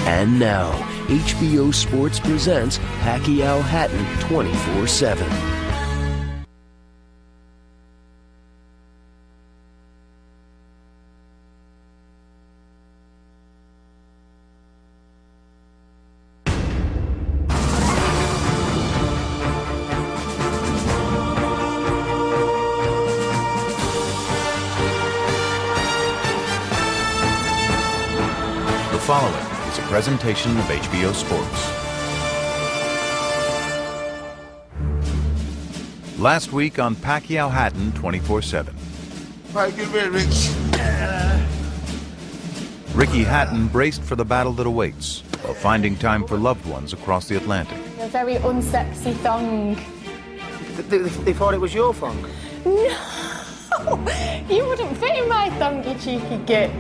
And now, HBO Sports presents Pacquiao Hatton 24/7. The following is a presentation of HBO Sports. Last week on Pacquiao Hatton 24/7. All right, get ready, Rich. Ricky Hatton braced for the battle that awaits while finding time for loved ones across the Atlantic. A very unsexy thong. They thought it was your thong? No! You wouldn't fit in my thong, you cheeky git.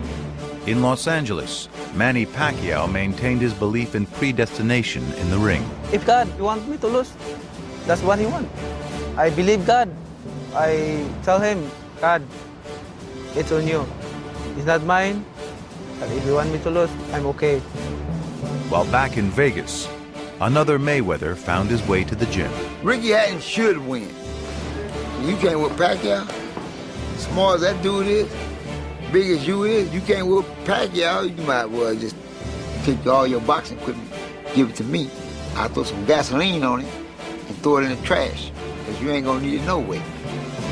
In Los Angeles, Manny Pacquiao maintained his belief in predestination in the ring. If God wants me to lose, that's what He wants. I believe God. I tell Him, God, it's on you. It's not mine. But if you want me to lose, I'm okay. While back in Vegas, another Mayweather found his way to the gym. Ricky Hatton should win. You can't whip Pacquiao. Small as that dude is, big as you is, you can't whip Pacquiao. You might as well just take all your boxing equipment, give it to me. I'll throw some gasoline on it and throw it in the trash, because you ain't gonna need it no way.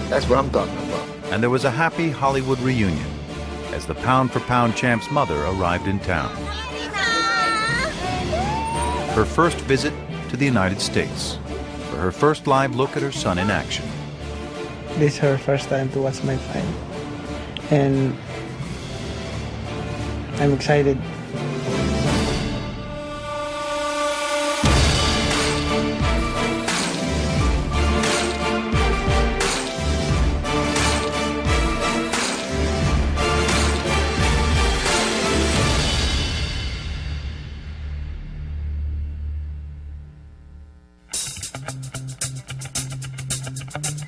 That's what I'm talking about. And there was a happy Hollywood reunion as the pound-for-pound champ's mother arrived in town. Her first visit to the United States, for her first live look at her son in action. This is her first time to watch my fight. And I'm excited.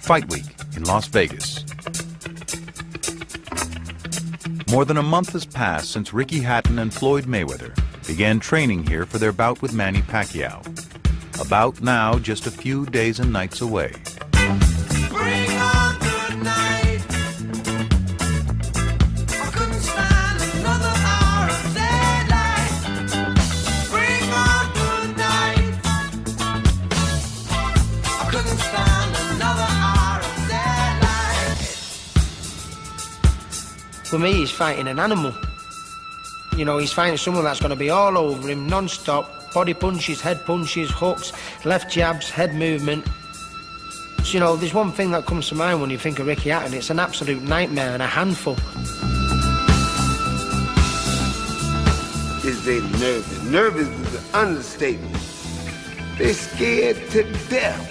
Fight Week in Las Vegas. More than a month has passed since Ricky Hatton and Floyd Mayweather began training here for their bout with Manny Pacquiao. A bout now just a few days and nights away. Bring on the night. I couldn't stand another hour of daylight. Bring on the night. I couldn't stand another hour of daylight. For me, he's fighting an animal. You know, he's fighting someone that's going to be all over him, non-stop. Body punches, head punches, hooks, left jabs, head movement. So, you know, there's one thing that comes to mind when you think of Ricky Hatton. It's an absolute nightmare and a handful. Is they nervous? Nervous is an understatement. They scared to death.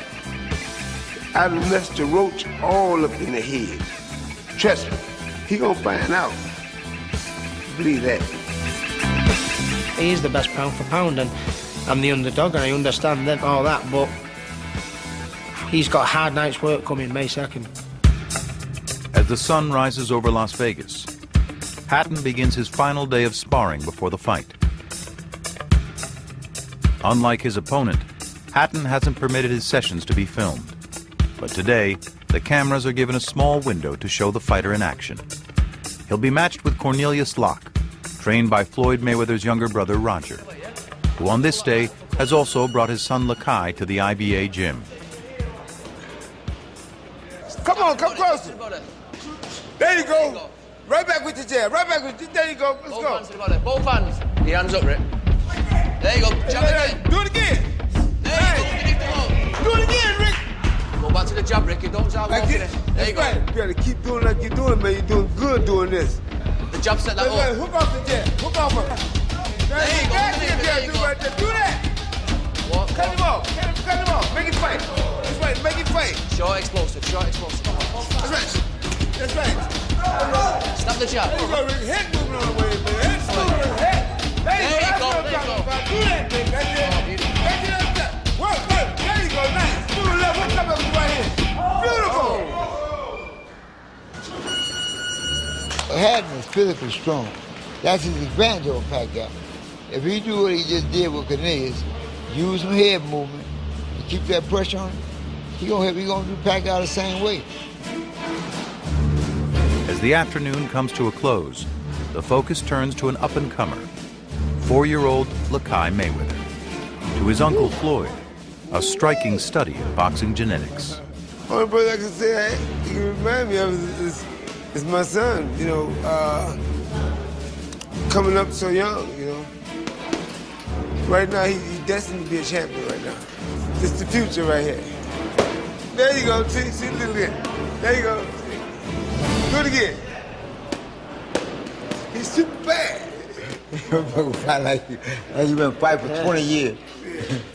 I done messed the Roach all up in the head. Trust me, he gonna find out. Believe that. He is the best pound for pound, and I'm the underdog, and I understand that, all that, but he's got a hard night's work coming May 2nd. As the sun rises over Las Vegas, Hatton begins his final day of sparring before the fight. Unlike his opponent, Hatton hasn't permitted his sessions to be filmed. But today, the cameras are given a small window to show the fighter in action. He'll be matched with Cornelius Locke, trained by Floyd Mayweather's younger brother, Roger, who on this day has also brought his son Lakai to the IBA gym. Come on, come closer. There you go. Right back with the jab. Right back with the, there you go. Let's go. Both hands to the body. Both hands. Your hands up, Rick. There you go. Jab again. Do it again. There you go. Underneath the low. Do it again, Rick. Go back to the jab, Rick. You don't start walking it. There you go. Right. You gotta keep doing like you're doing, man. You're doing good doing this. The jab set that Right, up. hook off the jab. Hook off of it. There you go. That's Underneath it, it. There you do go. right there. Do that. What? Cut him off. Cut him off. Make it fight. That's right. Make it fight. Short explosive. Short explosive. That's right. That's right. Stop the jab. There you go, Rick. Head moving on the way, man. Head moving. Head. There you go. There you go. Do that, Rick. That's it. That's it. That's it. Work. There you go. Nice. Move it left. What's coming up right here? Beautiful. Hatton is physically strong. That's his advantage over Pacquiao. If he do what he just did with Cornelius, use some head movement, and keep that pressure on him, he gonna do Pacquiao the same way. As the afternoon comes to a close, the focus turns to an up-and-comer, 4-year-old Liev Mayweather, to his uncle Floyd, a striking study in boxing genetics. Only brother I can say he can remind me of is my son, you know, coming up so young, you know. Right now, he's destined to be a champion right now. It's the future right here. There you go, see, look again. There you go. Do it again. He's super bad. like you been fighting for 20 years.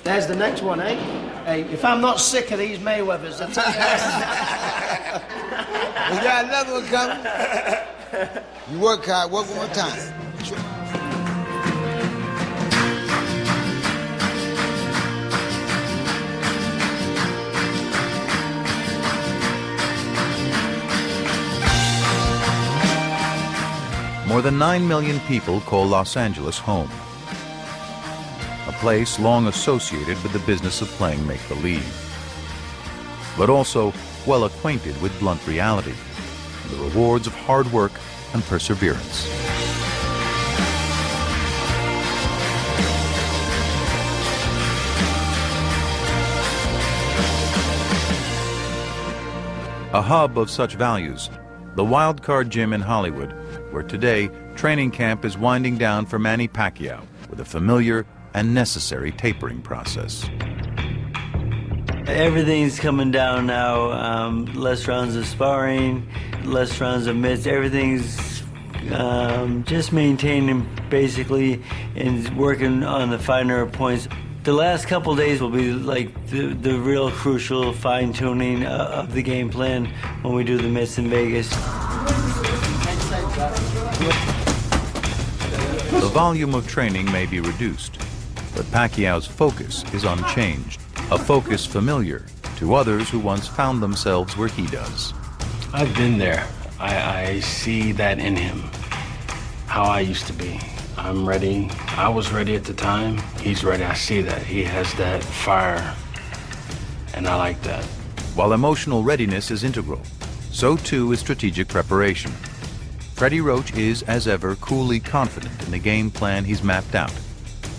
There's the next one, eh? Hey, if I'm not sick of these Mayweathers, I'll tell you that. We got another one coming. You work hard, work one more time. More than 9 million people call Los Angeles home, a place long associated with the business of playing make-believe, but also well acquainted with blunt reality and the rewards of hard work and perseverance. A hub of such values, the Wild Card Gym in Hollywood, where today training camp is winding down for Manny Pacquiao with a familiar and necessary tapering process. Everything's coming down now. Less rounds of sparring, less rounds of mitts. Everything's just maintaining basically and working on the finer points. The last couple days will be like the real crucial fine-tuning of the game plan when we do the mitts in Vegas. The volume of training may be reduced, but Pacquiao's focus is unchanged, a focus familiar to others who once found themselves where he does. I've been there. I see that in him, how I used to be. I'm ready. I was ready at the time. He's ready. I see that. He has that fire, and I like that. While emotional readiness is integral, so too is strategic preparation. Freddie Roach is, as ever, coolly confident in the game plan he's mapped out,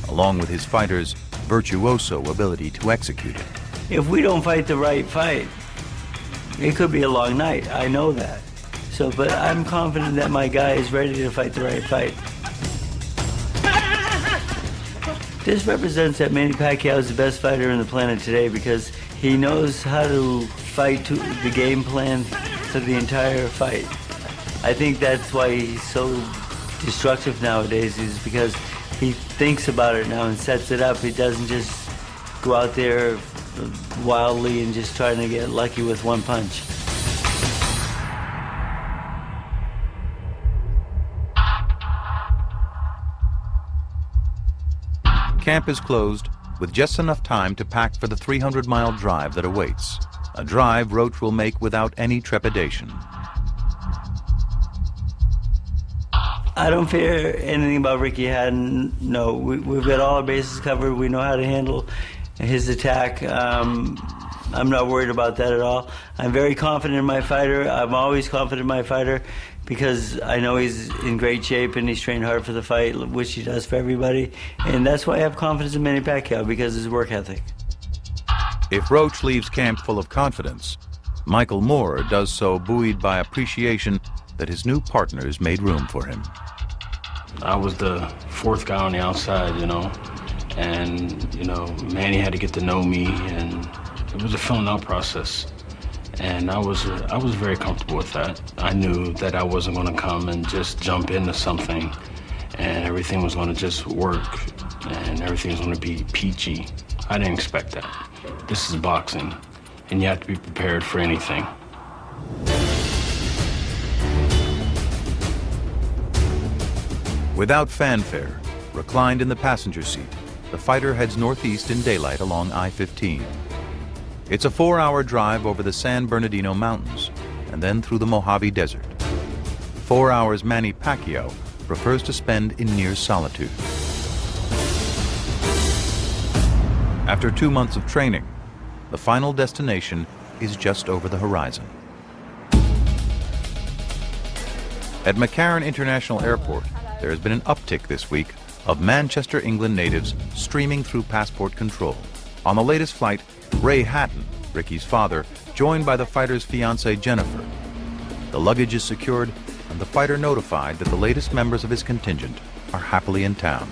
along with his fighter's virtuoso ability to execute it. If we don't fight the right fight, it could be a long night. I know that. But I'm confident that my guy is ready to fight the right fight. This represents that Manny Pacquiao is the best fighter on the planet today because he knows how to fight to the game plan for the entire fight. I think that's why he's so destructive nowadays, is because he thinks about it now and sets it up. He doesn't just go out there wildly and just trying to get lucky with one punch. Camp is closed with just enough time to pack for the 300-mile drive that awaits, a drive Roach will make without any trepidation. I don't fear anything about Ricky Hatton. No, we've got all our bases covered. We know how to handle his attack. I'm not worried about that at all. I'm very confident in my fighter. I'm always confident in my fighter because I know he's in great shape and he's trained hard for the fight, which he does for everybody. And that's why I have confidence in Manny Pacquiao, because of his work ethic. If Roach leaves camp full of confidence, Michael Moore does so buoyed by appreciation that his new partners made room for him. I was the fourth guy on the outside, you know, and, you know, Manny had to get to know me, and it was a filling out process. And I was very comfortable with that. I knew that I wasn't going to come and just jump into something and everything was going to just work and everything was going to be peachy. I didn't expect that. This is boxing, and you have to be prepared for anything. Without fanfare, reclined in the passenger seat, the fighter heads northeast in daylight along I-15. It's a 4-hour drive over the San Bernardino Mountains and then through the Mojave Desert. 4 hours Manny Pacquiao prefers to spend in near solitude. After 2 months of training, the final destination is just over the horizon. At McCarran International Airport, there has been an uptick this week of Manchester, England natives streaming through passport control. On the latest flight, Ray Hatton, Ricky's father, joined by the fighter's fiancée Jennifer. The luggage is secured and the fighter notified that the latest members of his contingent are happily in town.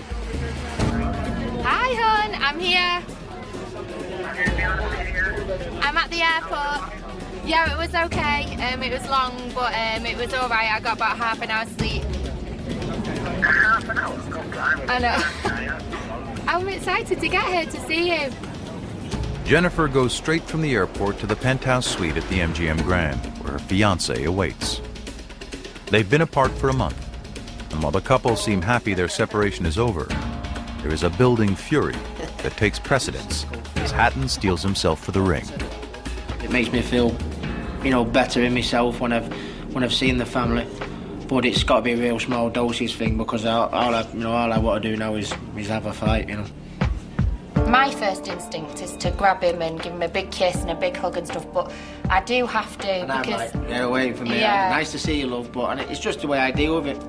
Hi, hon. I'm here. I'm at the airport. Yeah, it was okay. It was long, but it was all right. I got about half an hour's sleep. Half an hour? I know. I'm excited to get here to see you. Jennifer goes straight from the airport to the penthouse suite at the MGM Grand, where her fiancé awaits. They've been apart for a month, and while the couple seem happy their separation is over, there is a building fury that takes precedence as Hatton steels himself for the ring. It makes me feel, better in myself when I've seen the family. But it's got to be a real small doses thing, because all I want to do now is have a fight, My first instinct is to grab him and give him a big kiss and a big hug and stuff, but I do have to and because... get away from me. Yeah. Nice to see you, love, but it's just the way I deal with it.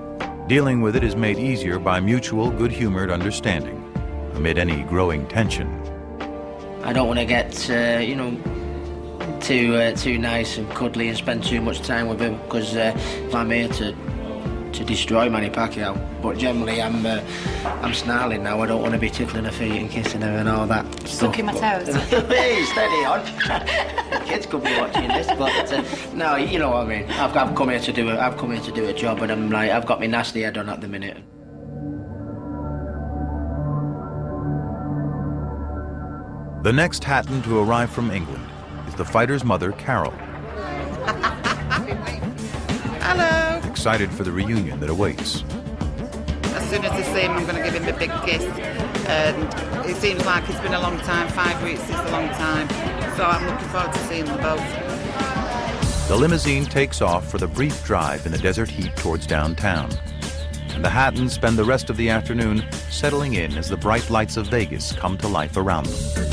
Dealing with it is made easier by mutual, good-humored understanding, amid any growing tension. I don't want to get, too nice and cuddly and spend too much time with him, because I'm here to destroy Manny Pacquiao. But generally, I'm snarling now. I don't want to be tickling her feet and kissing her and all that stuff. Sucking my toes. Hey, steady on. The kids could be watching this, but no, you know what I mean. I've come here to do a job, and I've got my nasty head on at the minute. The next Hatton to arrive from England is the fighter's mother, Carol. Hello. Excited for the reunion that awaits. As soon as I see him, I'm going to give him a big kiss. And it seems like it's been a long time. 5 weeks is a long time. So I'm looking forward to seeing them both. The limousine takes off for the brief drive in the desert heat towards downtown. And the Hattons spend the rest of the afternoon settling in as the bright lights of Vegas come to life around them.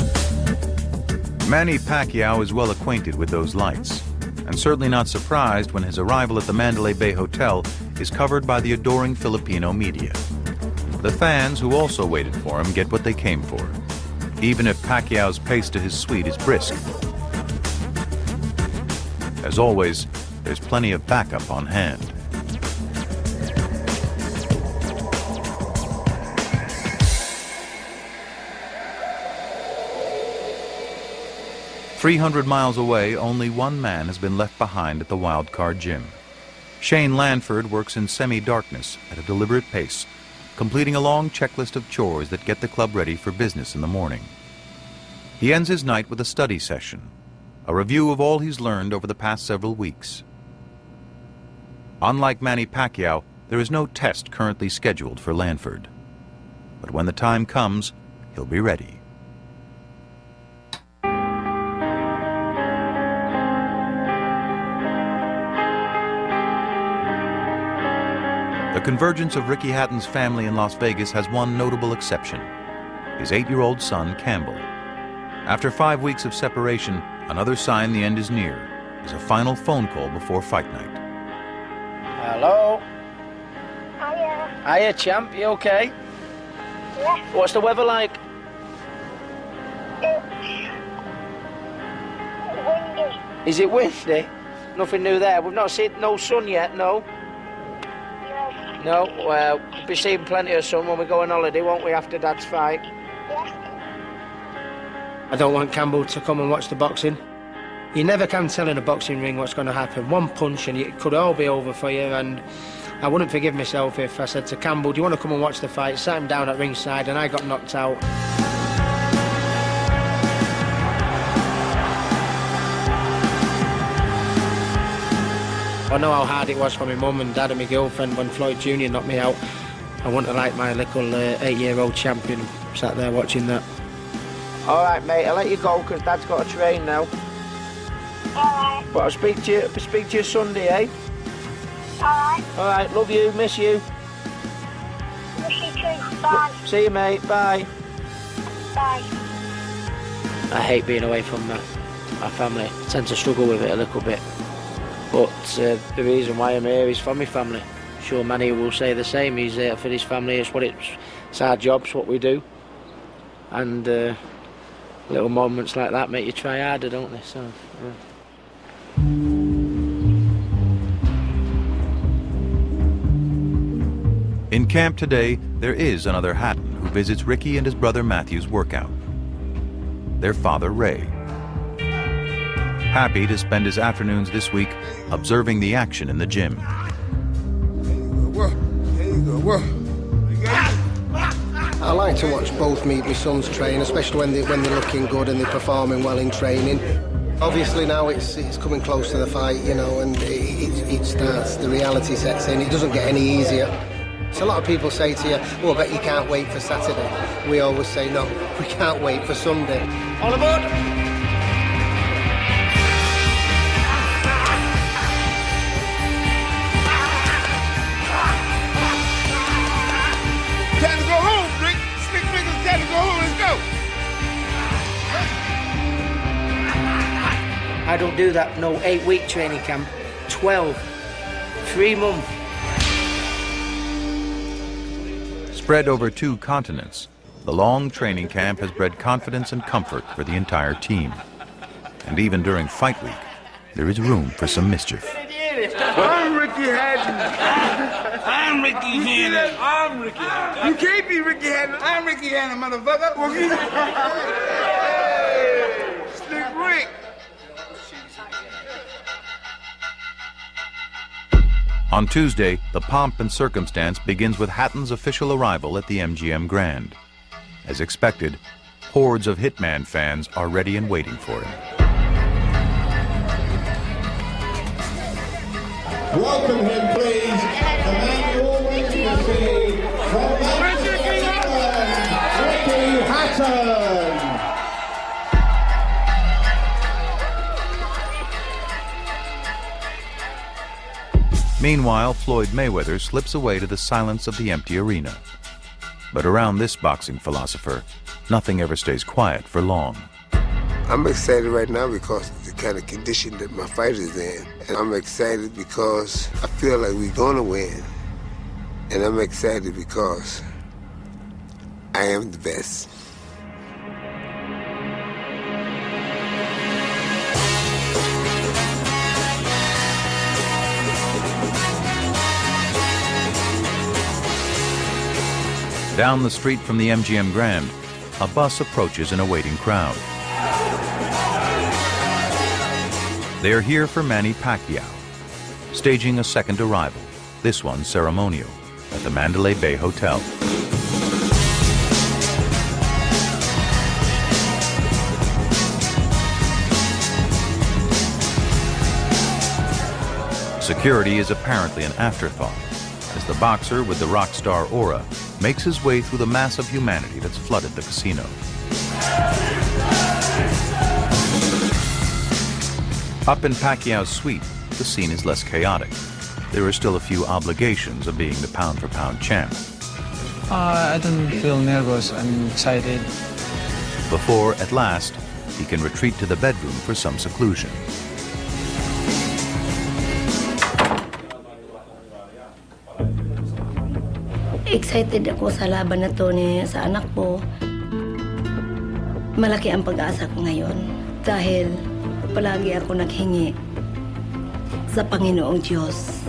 Manny Pacquiao is well acquainted with those lights, and certainly not surprised when his arrival at the Mandalay Bay Hotel is covered by the adoring Filipino media. The fans who also waited for him get what they came for, even if Pacquiao's pace to his suite is brisk. As always, there's plenty of backup on hand. "300 miles away, only one man has been left behind at the Wild Card Gym. Shane Lanford works in semi-darkness at a deliberate pace, completing a long checklist of chores that get the club ready for business in the morning. He ends his night with a study session, a review of all he's learned over the past several weeks. Unlike Manny Pacquiao, there is no test currently scheduled for Lanford. But when the time comes, he'll be ready. The convergence of Ricky Hatton's family in Las Vegas has one notable exception: his 8-year-old son, Campbell. After 5 weeks of separation, another sign the end is near is a final phone call before fight night. Hello? Hiya. Hiya, champ. You okay? Yeah. What's the weather like? It's windy. Is it windy? Nothing new there. We've not seen no sun yet, no? No, well, we'll be seeing plenty of sun when we go on holiday, won't we, after Dad's fight? Yeah. I don't want Campbell to come and watch the boxing. You never can tell in a boxing ring what's going to happen. One punch and it could all be over for you, and I wouldn't forgive myself if I said to Campbell, do you want to come and watch the fight? Sat him down at ringside and I got knocked out. I know how hard it was for my mum and dad and my girlfriend when Floyd Jr. knocked me out. I wouldn't have liked my little 8-year-old champion sat there watching that. All right, mate, I'll let you go because Dad's got to train now. All right. But I'll speak to you Sunday, eh? All right. All right, love you, miss you. Miss you too. Bye. See you, mate. Bye. Bye. I hate being away from my family. I tend to struggle with it a little bit. But the reason why I'm here is for my family. I'm sure Manny will say the same. He's there for his family. It's our job, it's what we do. And little moments like that make you try harder, don't they? So, yeah. In camp today, there is another Hatton who visits Ricky and his brother Matthew's workout. Their father, Ray. Happy to spend his afternoons this week observing the action in the gym. I like to watch both my sons train, especially when they're looking good and they're performing well in training. Obviously now it's coming close to the fight, you know, and it starts, the reality sets in. It doesn't get any easier. So a lot of people say to you, oh, I bet you can't wait for Saturday. We always say, no, we can't wait for Sunday. All aboard! Time to go home, Rick. Slick Rick, it's time to go home. Let's go. I don't do that, no 8-week training camp. 12. 3 months. Spread over 2 continents, the long training camp has bred confidence and comfort for the entire team. And even during fight week, there is room for some mischief. I'm Ricky Hatton. I'm Ricky Hatton. I'm Ricky Hatton. You can't be Ricky Hatton. I'm Ricky Hatton, motherfucker. Hey, Slick Rick. On Tuesday, the pomp and circumstance begins with Hatton's official arrival at the MGM Grand. As expected, hordes of Hitman fans are ready and waiting for him. Welcome him, please. The man you all waiting to see from Ricky Hatton. Meanwhile, Floyd Mayweather slips away to the silence of the empty arena. But around this boxing philosopher, nothing ever stays quiet for long. I'm excited right now because of the kind of condition that my fight is in. And I'm excited because I feel like we're gonna win. And I'm excited because I am the best. Down the street from the MGM Grand, a bus approaches an awaiting crowd. They are here for Manny Pacquiao, staging a second arrival, this one ceremonial, at the Mandalay Bay Hotel. Security is apparently an afterthought, as the boxer with the rock star aura makes his way through the mass of humanity that's flooded the casino. Up in Pacquiao's suite, the scene is less chaotic. There are still a few obligations of being the pound-for-pound champ. I don't feel nervous. I'm excited. Before, at last, he can retreat to the bedroom for some seclusion. Excited ako sa laban na to sa anak ko. Malaki ang pag-asa ko ngayon dahil palagi ako naghingi sa Panginoong Diyos.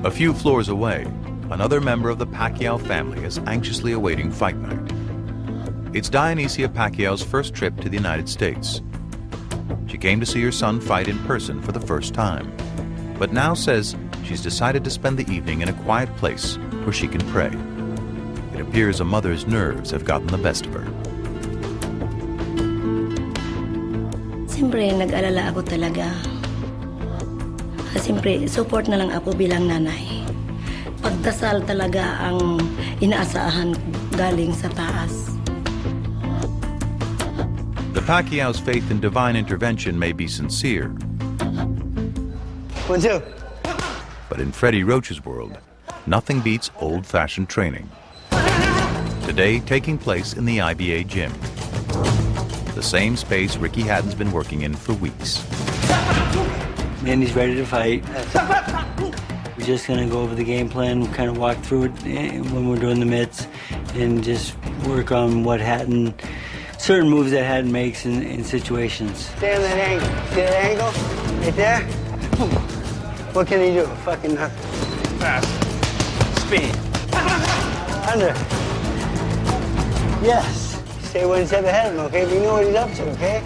A few floors away, another member of the Pacquiao family is anxiously awaiting fight night. It's Dionysia Pacquiao's first trip to the United States. She came to see her son fight in person for the first time, but now says she's decided to spend the evening in a quiet place where she can pray. It appears a mother's nerves have gotten the best of her. Siyempre, nag-alala ako talaga. Siyempre, support na lang ako bilang nanay. Pagdasal talaga ang inaasahan galing sa taas. The Pacquiao's faith in divine intervention may be sincere. Bonjour. But in Freddie Roach's world, nothing beats old-fashioned training. Today taking place in the IBA gym. the same space Ricky Hatton's been working in for weeks. Manny's ready to fight. We're just gonna go over the game plan, kind of walk through it when we're doing the mitts, and just work on what Hatton, certain moves that Hatton makes in situations. Stay on that angle. See that angle? Right there? What can he do? Fucking nothing. Fast. Spin. Under. Yes. Stay one step ahead of him, okay? We know what he's up to, okay?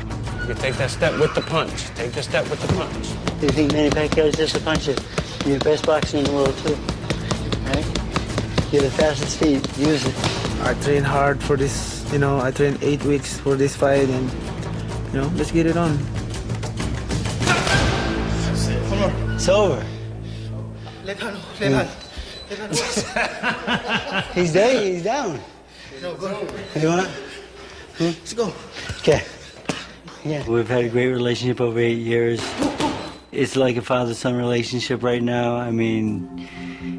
You take that step with the punch. Take the step with the punch. Do you think Manny Pacquiao is just a puncher? You're the best boxer in the world, too. Right? You're the fastest feet. Use it. I train hard for this, you know, I trained 8 weeks for this fight, and, you know, let's get it on. It's over. He's there, he's down. No, go. You want? Let's go. Okay. Yeah. We've had a great relationship over 8 years. It's like a father-son relationship right now. I mean,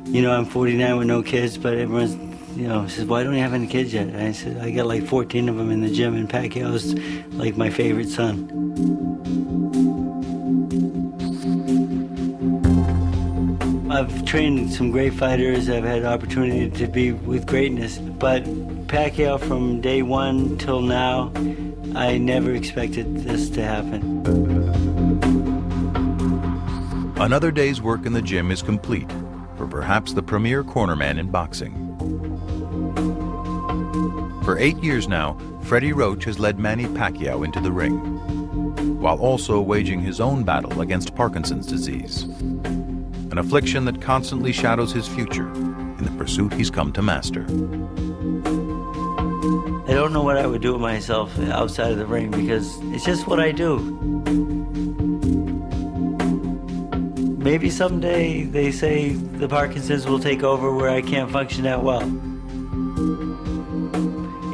you know, I'm 49 with no kids, but everyone's, you know, says, why don't you have any kids yet? And I said, I got like 14 of them in the gym, and Pacquiao's like my favorite son. I've trained some great fighters. I've had the opportunity to be with greatness, but Pacquiao from day one till now, I never expected this to happen. Another day's work in the gym is complete for perhaps the premier cornerman in boxing. For 8 years now, Freddie Roach has led Manny Pacquiao into the ring, while also waging his own battle against Parkinson's disease, an affliction that constantly shadows his future in the pursuit he's come to master. I don't know what I would do with myself outside of the ring, because it's just what I do. Maybe someday they say the Parkinson's will take over where I can't function that well.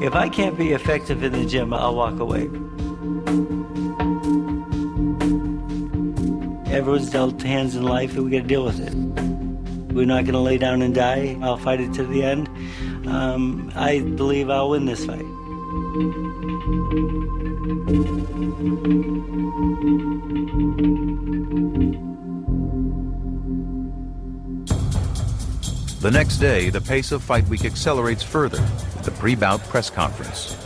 If I can't be effective in the gym, I'll walk away. Everyone's dealt hands in life, and we got to deal with it. We're not going to lay down and die. I'll fight it to the end. I believe I'll win this fight. The next day, the pace of Fight Week accelerates further with the pre-bout press conference,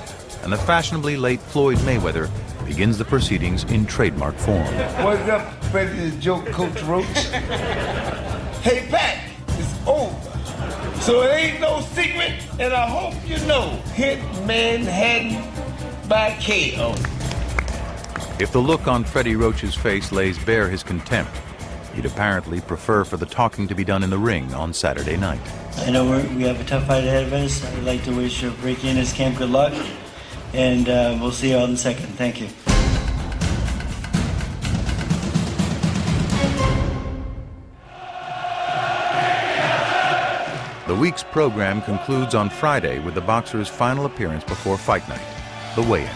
and the fashionably late Floyd Mayweather begins the proceedings in trademark form. What's up, ready to joke, Coach Roach? Hey, Pat, it's over. So it ain't no secret, and I hope you know, Hitman Hatton by KO. If the look on Freddie Roach's face lays bare his contempt, he'd apparently prefer for the talking to be done in the ring on Saturday night. I know we have a tough fight ahead of us. I'd like to wish Ricky and his camp good luck, and we'll see you all in a second. Thank you. The week's program concludes on Friday with the boxer's final appearance before fight night, the weigh-in.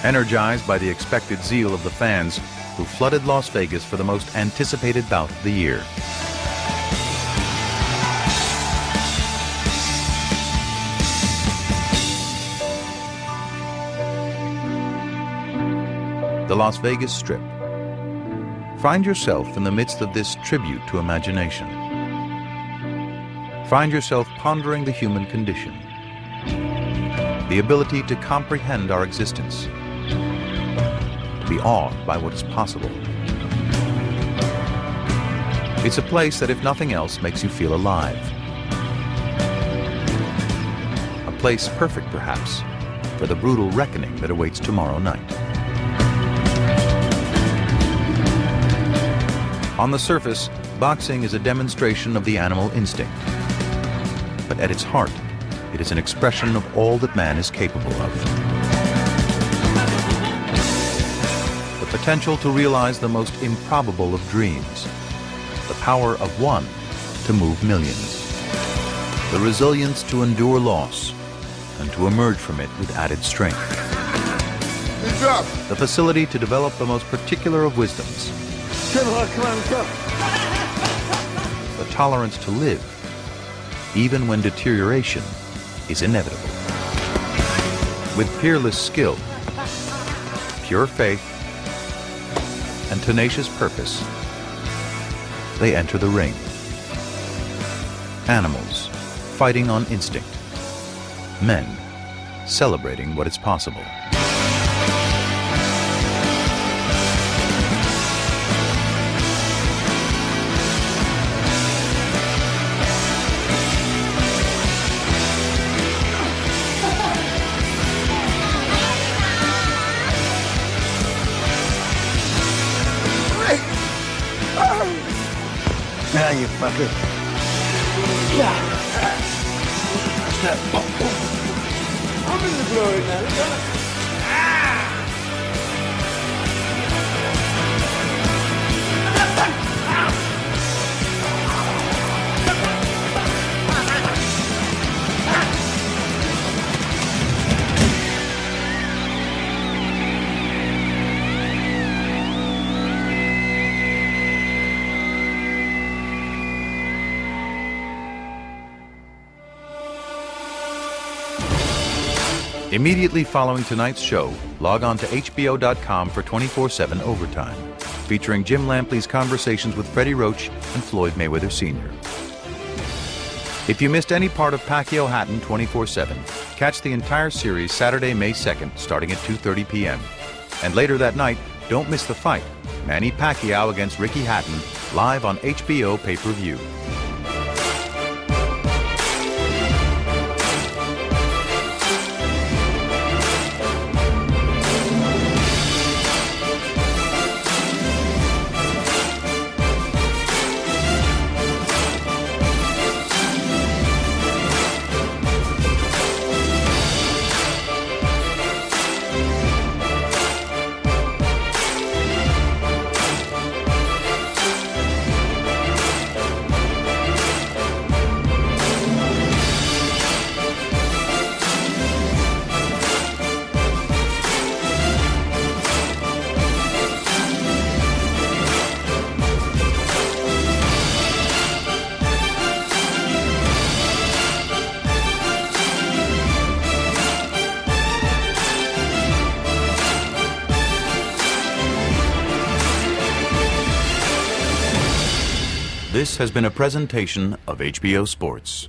Energized by the expected zeal of the fans who flooded Las Vegas for the most anticipated bout of the year. The Las Vegas Strip. Find yourself in the midst of this tribute to imagination. Find yourself pondering the human condition, the ability to comprehend our existence, to be awed by what is possible. It's a place that, if nothing else, makes you feel alive. A place perfect, perhaps, for the brutal reckoning that awaits tomorrow night. On the surface, boxing is a demonstration of the animal instinct. But at its heart, it is an expression of all that man is capable of. The potential to realize the most improbable of dreams. The power of one to move millions. The resilience to endure loss and to emerge from it with added strength. The facility to develop the most particular of wisdoms. Come on, come. The tolerance to live, even when deterioration is inevitable. With peerless skill, pure faith, and tenacious purpose, they enter the ring. Animals fighting on instinct. Men celebrating what is possible. Now you fucker. Yeah. I'm in the glory now. Immediately following tonight's show, log on to HBO.com for 24/7 Overtime, featuring Jim Lampley's conversations with Freddie Roach and Floyd Mayweather Sr. If you missed any part of Pacquiao Hatton 24/7, catch the entire series Saturday, May 2nd, starting at 2:30 p.m. And later that night, don't miss the fight, Manny Pacquiao against Ricky Hatton, live on HBO pay-per-view. This has been a presentation of HBO Sports.